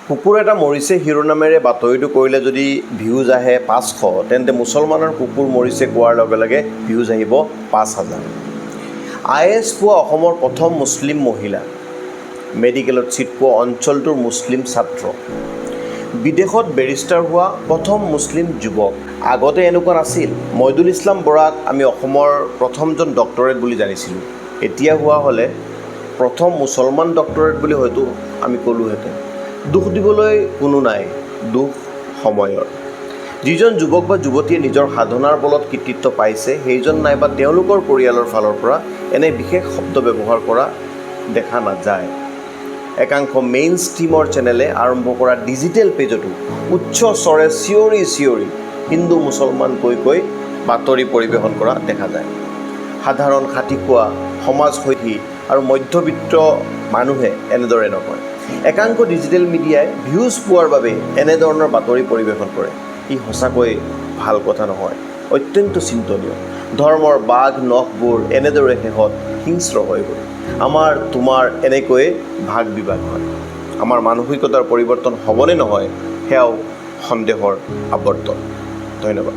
কুকুৰ এটা মৰিছে শিৰোনামেৰে বাতৰিটো কৰিলে যদি ভিউজ আহে 500, তেন্তে মুছলমানৰ কুকুৰ মৰিছে কোৱাৰ লগে লগে ভিউজ আহিব 5000। IAS পোৱা অসমৰ প্ৰথম মুছলিম মহিলা, মেডিকেলত ছিট পোৱা অঞ্চলটোৰ মুছলিম ছাত্ৰ, বিদেশত বেৰিষ্টাৰ হোৱা প্ৰথম মুছলিম যুৱক। আগতে এনেকুৱা নাছিল। মইদুল ইছলাম বৰাক আমি অসমৰ প্ৰথমজন ডক্টৰেট বুলি জানিছিলোঁ। এতিয়া হোৱা হ'লে প্ৰথম মুছলমান ডক্টৰেট বুলি হয়তো আমি ক'লোহেঁতেন। দুখ দিবলৈ কোনো নাই, দুখ সময়ৰ। যিজন যুৱক বা যুৱতীয়ে নিজৰ সাধনাৰ বলত কৃতিত্ব পাইছে, সেইজন নাইবা তেওঁলোকৰ পৰিয়ালৰ ফালৰ পৰা এনে বিশেষ শব্দ ব্যৱহাৰ কৰা দেখা নাযায়। একাংশ মেইন ষ্ট্ৰীমৰ চেনেলে আৰম্ভ কৰা ডিজিটেল পেজতো উচ্চ স্বৰে চিঞৰি চিঞৰি হিন্দু মুছলমান কৈ বাতৰি পৰিৱেশন কৰা দেখা যায়। সাধাৰণ খাটিখোৱা সমাজসৈহী আৰু মধ্যবিত্ত মানুহে এনেদৰে নকয়। একাংশ ডিজিটেল মিডিয়াই ভিউজ পোৱাৰ বাবে এনেধৰণৰ বাতৰি পৰিৱেশন কৰে। ই সঁচাকৈ ভাল কথা নহয়, অত্যন্ত চিন্তনীয়। ধৰ্মৰ বাঘ নখবোৰ এনেদৰে শেষত হিংস্ৰ হৈ গ'ল। আমাৰ তোমাৰ এনেকৈয়ে ভাগ বিভাগ হয়। আমাৰ মানসিকতাৰ পৰিৱৰ্তন হ'বনে নহয়, সেয়াও সন্দেহৰ আৱৰ্তন। ধন্যবাদ।